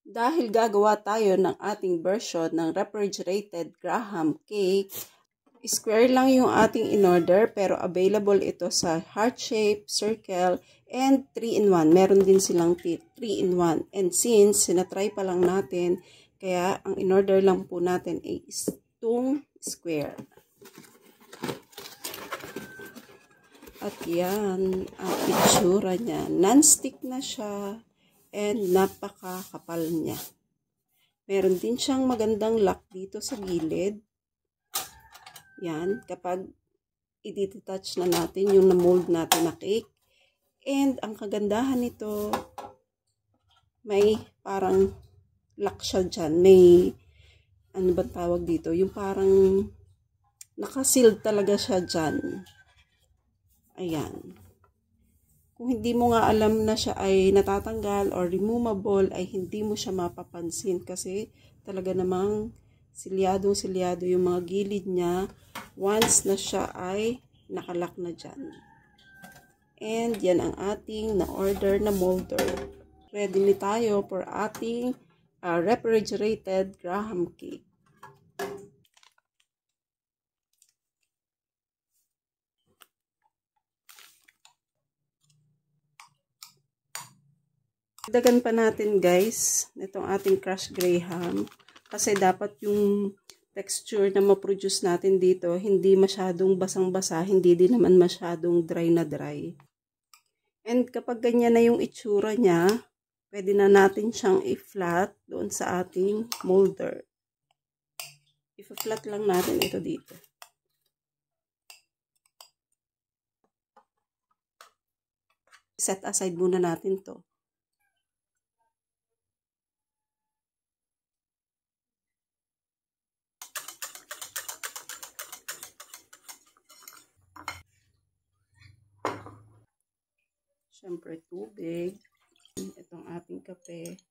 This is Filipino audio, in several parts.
Dahil gagawa tayo ng ating version ng refrigerated Graham cake, square lang yung ating in-order pero available ito sa heart shape, circle, and 3-in-1. Meron din silang 3-in-1. And since sinatry pa lang natin, kaya ang in-order lang po natin is itong square. At yan ang itsura niya. Non-stick na siya. And napakakapal niya. Meron din siyang magandang lock dito sa gilid. Yan, kapag i-detach na natin yung na-mold natin na cake. And ang kagandahan nito, may parang lock siya dyan. May, ano ba tawag dito? Yung parang nakasealed talaga siya dyan. Ayan. Kung hindi mo nga alam na siya ay natatanggal or removable, ay hindi mo siya mapapansin kasi talaga namang silyadong-silyado yung mga gilid niya once na siya ay nakalock na dyan. And yan ang ating na-order na molder. Ready na tayo for ating refrigerated Graham cake. Dagan pa natin guys, itong ating crushed graham. Kasi dapat yung texture na ma-produce natin dito, hindi masyadong basang-basa, hindi din naman masyadong dry na dry. And kapag ganyan na yung itsura niya, pwede na natin siyang i-flat doon sa ating molder. I-flat lang natin ito dito. Set aside muna natin to. Siyempre, tubig. Itong ating kape.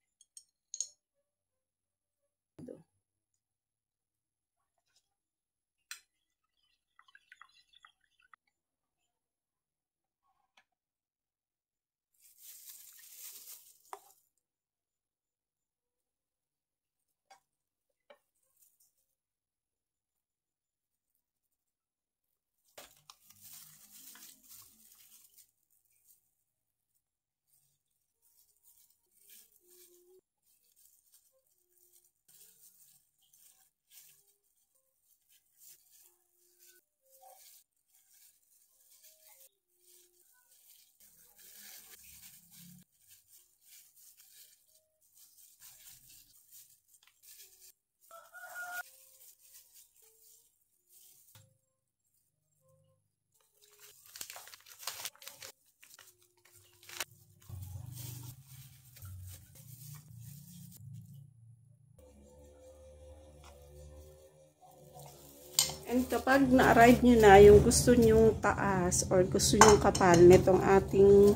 And kapag na-arrive nyo na yung gusto nyong taas or gusto nyong kapal nitong ating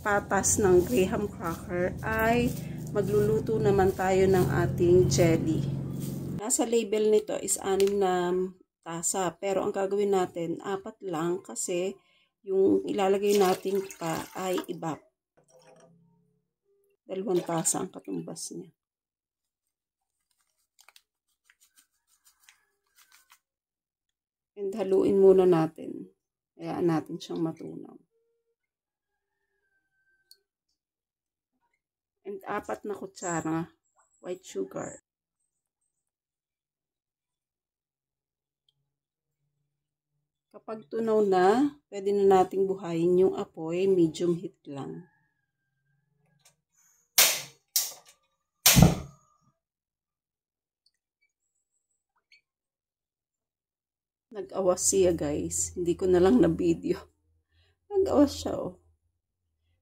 patas ng graham cracker, ay magluluto naman tayo ng ating jelly. Nasa label nito is 6 na tasa. Pero ang gagawin natin, 4 lang kasi yung ilalagay natin pa ay iba. 2 tasa ang katumbas niya. And haluin muna natin. Hayaan natin siyang matunaw. And 4 na kutsara white sugar. Kapag tunaw na, pwede na nating buhayin yung apoy, medium heat lang. Nag-awas siya guys. Hindi ko na lang na video. Nag-awas siya oh.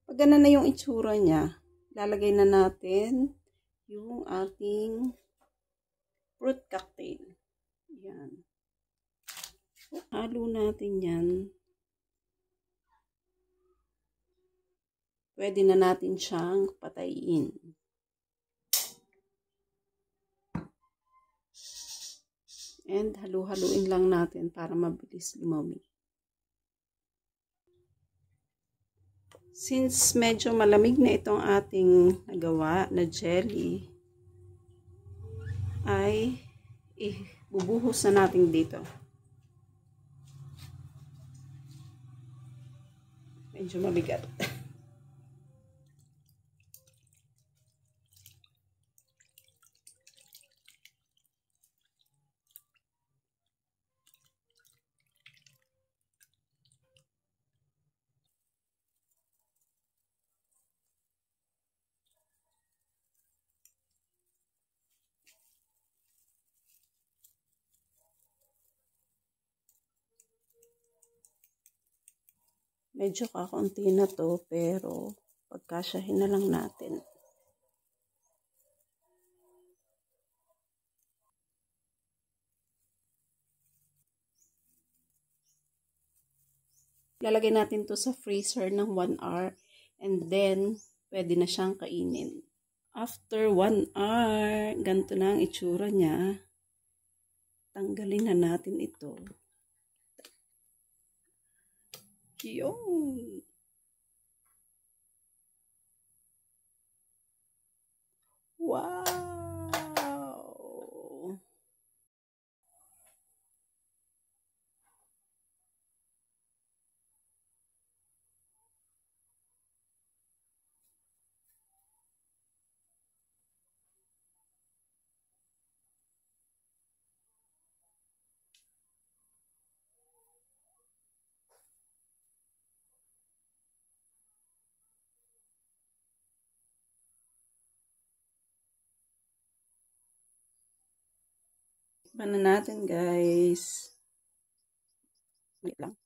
Pag gano'n na yung itsura niya, lalagay na natin yung ating fruit cocktail. Yan. Halo natin yan. Pwede na natin siyang patayin. And halu-haluin lang natin para mabilis lumami. Since medyo malamig na itong ating nagawa na jelly, ay bubuhos na natin dito. Medyo mabigat. Medyo kakaunti na to, pero pagkasyahin na lang natin. Lalagay natin to sa freezer ng 1 hour and then pwede na siyang kainin. After 1 hour, ganito na ang itsura niya. Tanggalin na natin ito. Yun. Wow! Tikman na natin, guys. Wait lang.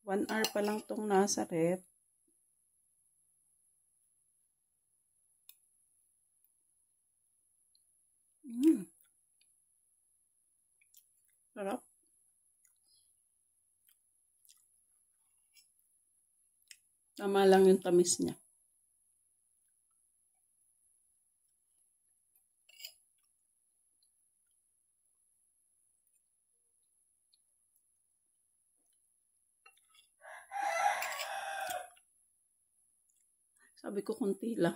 One hour pa lang tong nasa rep. Sarap. Tama lang yung tamis niya. Sabi ko konti lang.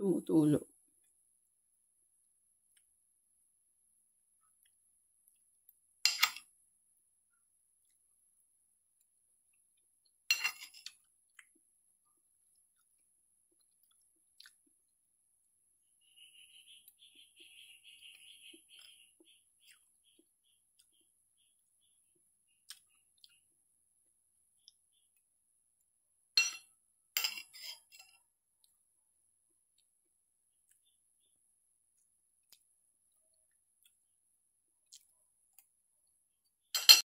Tumutulo.